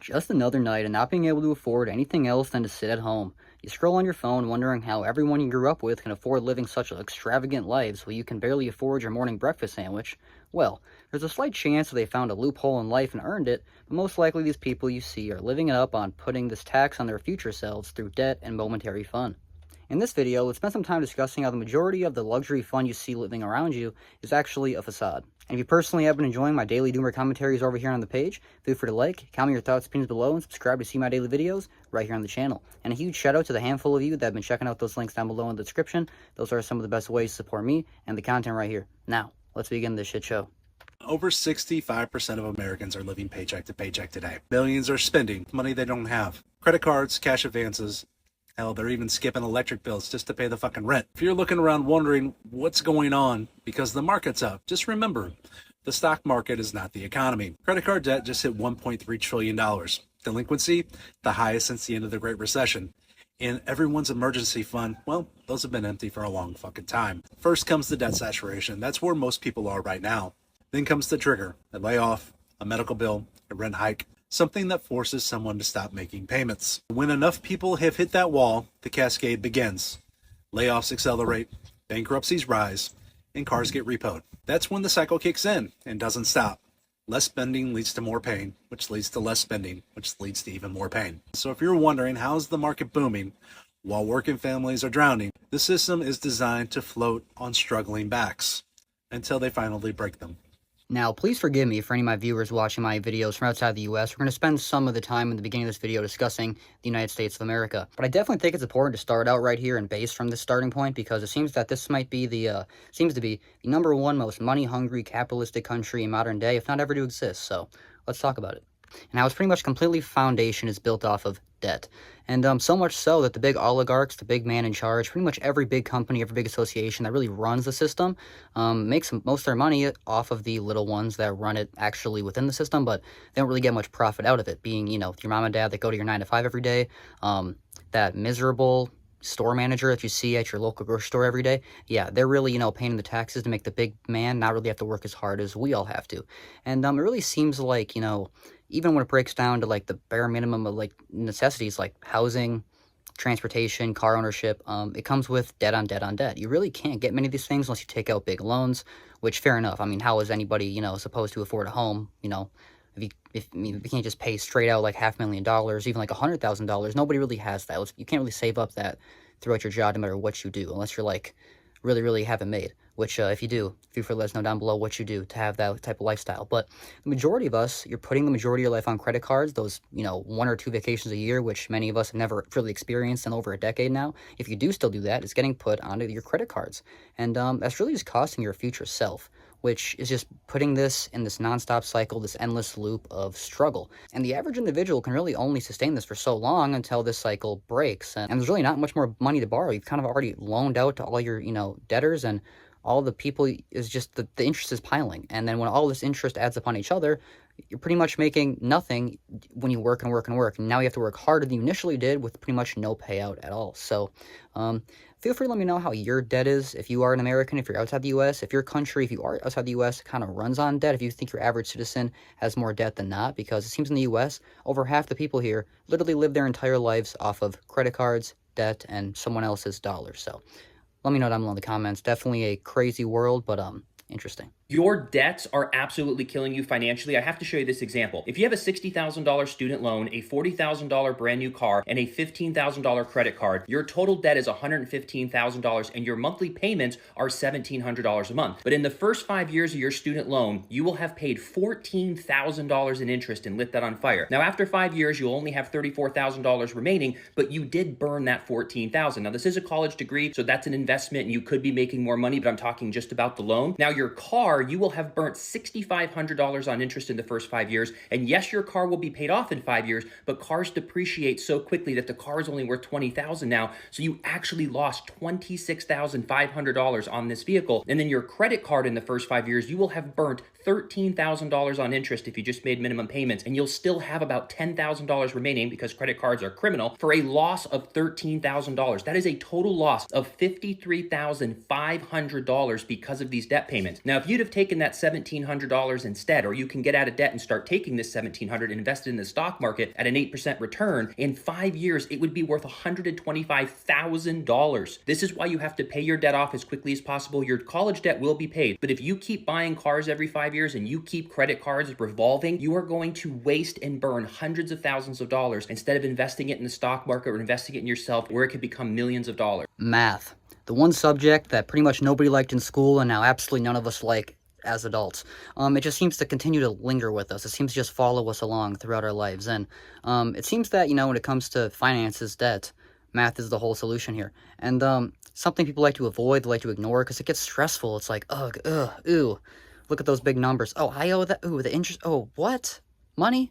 Just another night of not being able to afford anything else than to sit at home. You scroll on your phone wondering how everyone you grew up with can afford living such extravagant lives while you can barely afford your morning breakfast sandwich. Well, there's a slight chance that they found a loophole in life and earned it, but most likely these people you see are living it up on putting this tax on their future selves through debt and momentary fun. In this video, let's spend some time discussing how the majority of the luxury fun you see living around you is actually a facade. And if you personally have been enjoying my daily doomer commentaries over here on the page, feel free to like, comment your thoughts, opinions below, and subscribe to see my daily videos right here on the channel. And a huge shout out to the handful of you that have been checking out those links down below in the description. Those are some of the best ways to support me and the content right here. Now, let's begin this shit show. Over 65% of Americans are living paycheck to paycheck today. Millions are spending money they don't have. Credit cards, cash advances. Hell, they're even skipping electric bills just to pay the fucking rent. If you're looking around wondering what's going on because the market's up, just remember, the stock market is not the economy. Credit card debt just hit $1.3 trillion. Delinquency, the highest since the end of the Great Recession. And everyone's emergency fund, well, those have been empty for a long fucking time. First comes the debt saturation. That's where most people are right now. Then comes the trigger, a layoff, a medical bill, a rent hike, something that forces someone to stop making payments. When enough people have hit that wall, the cascade begins. Layoffs accelerate, bankruptcies rise, and cars get repoed. That's when the cycle kicks in and doesn't stop. Less spending leads to more pain, which leads to less spending, which leads to even more pain. So if you're wondering how's the market booming while working families are drowning, the system is designed to float on struggling backs until they finally break them. Now, please forgive me for any of my viewers watching my videos from outside the US. We're going to spend some of the time in the beginning of this video discussing the United States of America. But I definitely think it's important to start out right here and base from this starting point because it seems that this might be seems to be the number one most money-hungry capitalistic country in modern day, if not ever to exist. So, let's talk about it. And how it's pretty much completely foundation is built off of debt. And so much so that the big oligarchs, the big man in charge, pretty much every big company, every big association that really runs the system makes most of their money off of the little ones that run it actually within the system, but they don't really get much profit out of it, being, you know, your mom and dad that go to your 9 to 5 every day, that miserable store manager that you see at your local grocery store every day, yeah, they're really, you know, paying the taxes to make the big man not really have to work as hard as we all have to. And it really seems like, you know, even when it breaks down to like the bare minimum of like necessities like housing, transportation, car ownership, it comes with debt on debt on debt. You really can't get many of these things unless you take out big loans, which fair enough. I mean, how is anybody, you know, supposed to afford a home, you know, if you can't just pay straight out like $500,000, even like $100,000, nobody really has that. You can't really save up that throughout your job no matter what you do, unless you're like really, really have it made, which if you do, feel free to let us know down below what you do to have that type of lifestyle. But the majority of us, you're putting the majority of your life on credit cards, those, you know, 1 or 2 vacations a year, which many of us have never really experienced in over a decade now. If you do still do that, it's getting put onto your credit cards. And that's really just costing your future self, which is just putting this in this nonstop cycle, this endless loop of struggle. And the average individual can really only sustain this for so long until this cycle breaks. And there's really not much more money to borrow. You've kind of already loaned out to all your, you know, debtors, and all the people is just the interest is piling. And then when all this interest adds up on each other, you're pretty much making nothing when you work and work and work. And now you have to work harder than you initially did with pretty much no payout at all. So feel free to let me know how your debt is if you are an American, if you're outside the U.S., if your country, if you are outside the U.S., kind of runs on debt, if you think your average citizen has more debt than not, because it seems in the U.S., over half the people here literally live their entire lives off of credit cards, debt, and someone else's dollars. So let me know down below in the comments. Definitely a crazy world, but interesting. Your debts are absolutely killing you financially. I have to show you this example. If you have a $60,000 student loan, a $40,000 brand new car, and a $15,000 credit card, your total debt is $115,000 and your monthly payments are $1,700 a month. But in the first 5 years of your student loan, you will have paid $14,000 in interest and lit that on fire. Now, after 5 years, you'll only have $34,000 remaining, but you did burn that $14,000. Now, this is a college degree, so that's an investment and you could be making more money, but I'm talking just about the loan. Now, your car, you will have burnt $6,500 on interest in the first 5 years. And yes, your car will be paid off in 5 years, but cars depreciate so quickly that the car is only worth $20,000 now. So you actually lost $26,500 on this vehicle. And then your credit card in the first 5 years, you will have burnt $13,000 on interest if you just made minimum payments, and you'll still have about $10,000 remaining because credit cards are criminal for a loss of $13,000. That is a total loss of $53,500 because of these debt payments. Now, if you'd have have taken that $1,700 instead, or you can get out of debt and start taking this $1,700 and invest it in the stock market at an 8% return. In 5 years, it would be worth $125,000. This is why you have to pay your debt off as quickly as possible. Your college debt will be paid, but if you keep buying cars every 5 years and you keep credit cards revolving, you are going to waste and burn hundreds of thousands of dollars instead of investing it in the stock market or investing it in yourself, where it could become millions of dollars. Math. The one subject that pretty much nobody liked in school and now absolutely none of us like as adults. It just seems to continue to linger with us. It seems to just follow us along throughout our lives. And it seems that, when it comes to finances, debt, math is the whole solution here. And something people like to avoid, they like to ignore because it gets stressful. It's like, ugh, ooh, look at those big numbers. Oh, I owe that. Ooh, the interest. Oh, what? Money?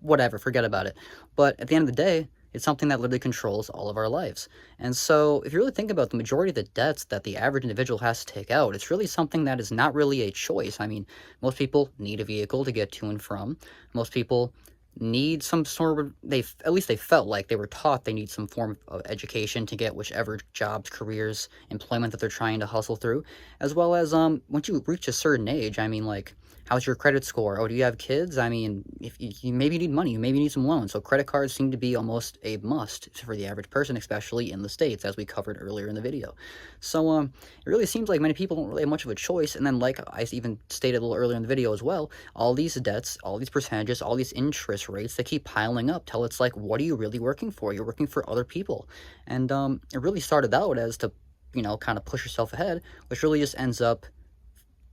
Whatever, forget about it. But at the end of the day, it's something that literally controls all of our lives. And so if you really think about the majority of the debts that the average individual has to take out, it's really something that is not really a choice. I mean, most people need a vehicle to get to and from. Most people need some sort of, at least they felt like they were taught they need some form of education to get whichever jobs, careers, employment that they're trying to hustle through. As well as once you reach a certain age, I mean, like, how's your credit score? Oh, do you have kids? I mean, if you maybe need money, you maybe need some loans. So credit cards seem to be almost a must for the average person, especially in the States, as we covered earlier in the video. So it really seems like many people don't really have much of a choice. And then, like I even stated a little earlier in the video as well, all these debts, all these percentages, all these interest rates, they keep piling up till it's like, what are you really working for? You're working for other people. And it really started out as to, kind of push yourself ahead, which really just ends up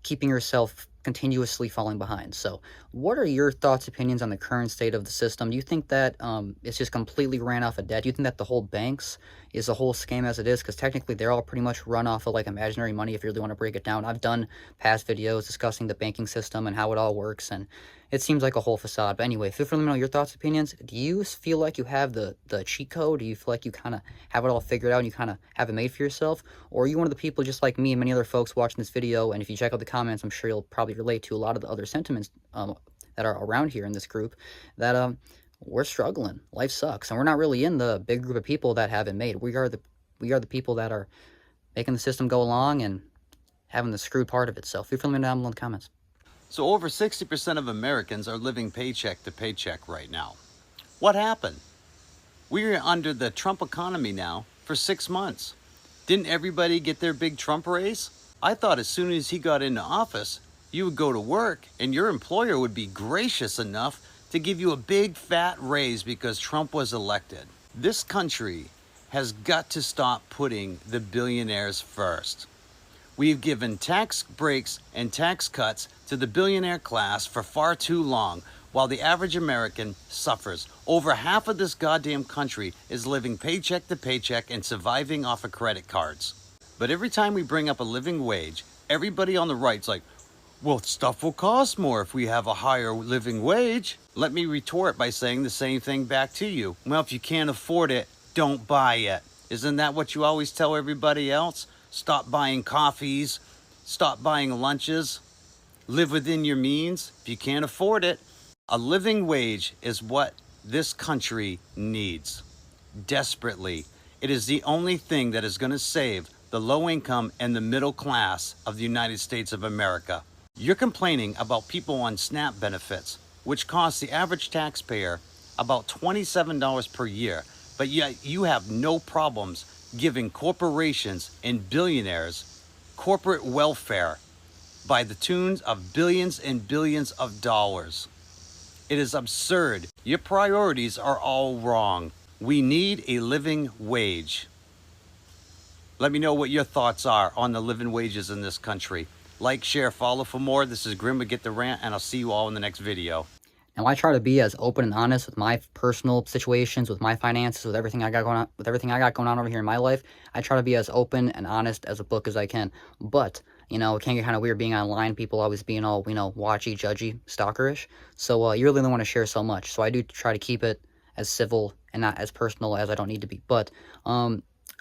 keeping yourself continuously falling behind. So what are your thoughts, opinions on the current state of the system? Do you think that it's just completely ran off of debt? Do you think that the whole banks is a whole scam as it is? Because technically they're all pretty much run off of like imaginary money if you really want to break it down. I've done past videos discussing the banking system and how it all works, and it seems like a whole facade. But anyway, feel free to let me know your thoughts, opinions. Do you feel like you have the cheat code? Do you feel like you kind of have it all figured out and you kind of have it made for yourself? Or are you one of the people just like me and many other folks watching this video, and if you check out the comments, I'm sure you'll probably relate to a lot of the other sentiments that are around here in this group, that we're struggling. Life sucks, and we're not really in the big group of people that have it made. We are the people that are making the system go along and having the screwed part of it. So feel free to let me know down below in the comments. So over 60% of Americans are living paycheck to paycheck right now. What happened? We're under the Trump economy now for 6 months. Didn't everybody get their big Trump raise? I thought as soon as he got into office, you would go to work and your employer would be gracious enough to give you a big fat raise because Trump was elected. This country has got to stop putting the billionaires first. We've given tax breaks and tax cuts to the billionaire class for far too long, while the average American suffers. Over half of this goddamn country is living paycheck to paycheck and surviving off of credit cards. But every time we bring up a living wage, everybody on the right's like, well, stuff will cost more if we have a higher living wage. Let me retort by saying the same thing back to you. Well, if you can't afford it, don't buy it. Isn't that what you always tell everybody else? Stop buying coffees, stop buying lunches, live within your means. If you can't afford it, a living wage is what this country needs desperately. It is the only thing that is going to save the low income and the middle class of the United States of America. You're complaining about people on SNAP benefits, which cost the average taxpayer about $27 per year, but yet you have no problems giving corporations and billionaires corporate welfare by the tunes of billions and billions of dollars. It is absurd. Your priorities are all wrong. We need a living wage. Let me know what your thoughts are on the living wages in this country. Like, share, follow for more. This is Grim with Get the Rant, and I'll see you all in the next video. Now, I try to be as open and honest with my personal situations, with my finances, with everything I got going on over here in my life. I try to be as open and honest as a book as I can. But, it can get kind of weird being online, people always being all, watchy, judgy, stalkerish. So you really don't want to share so much. So I do try to keep it as civil and not as personal as I don't need to be. But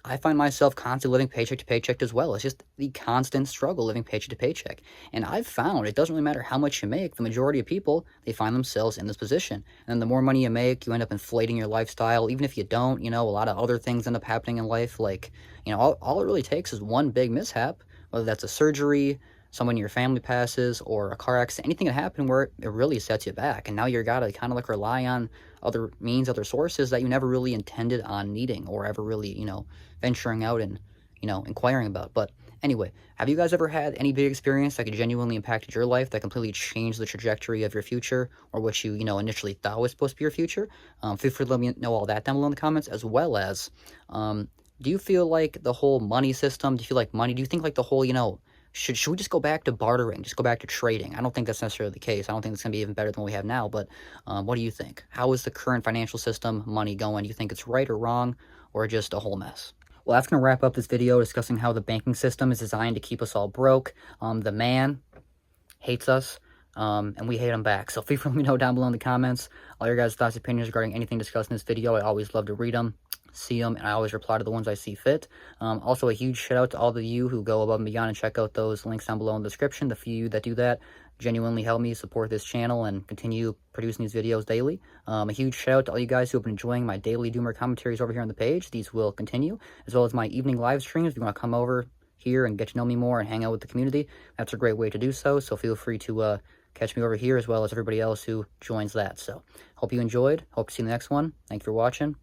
I find myself constantly living paycheck to paycheck as well. It's just the constant struggle living paycheck to paycheck. And I've found it doesn't really matter how much you make. The majority of people, they find themselves in this position. And the more money you make, you end up inflating your lifestyle. Even if you don't, a lot of other things end up happening in life. Like, all it really takes is one big mishap, whether that's a surgery, someone in your family passes, or a car accident, anything can happen where it really sets you back. And now you're got to kind of like rely on other means, other sources that you never really intended on needing or ever really, venturing out and, inquiring about. But anyway, have you guys ever had any big experience that could genuinely impacted your life, that completely changed the trajectory of your future, or what you, initially thought was supposed to be your future? Feel free to let me know all that down below in the comments, as well as, do you feel like the whole money system, do you feel like money, do you think like the whole, should we just go back to bartering, just go back to trading? I don't think that's necessarily the case. I don't think it's going to be even better than what we have now, but what do you think? How is the current financial system, money going? Do you think it's right or wrong, or just a whole mess? Well, that's going to wrap up this video discussing how the banking system is designed to keep us all broke. The man hates us, and we hate him back. So feel free to let me know down below in the comments all your guys' thoughts, opinions regarding anything discussed in this video. I always love to read them, see them, and I always reply to the ones I see fit. Also, a huge shout out to all of you who go above and beyond and check out those links down below in the description. The few that do that genuinely help me support this channel and continue producing these videos daily. A huge shout out to all you guys who have been enjoying my daily doomer commentaries over here on the page. These will continue, as well as my evening live streams. If you want to come over here and get to know me more and hang out with the community, that's a great way to do so. So feel free to catch me over here, as well as everybody else who joins that. So hope you enjoyed. Hope to see you in the next one. Thank you for watching.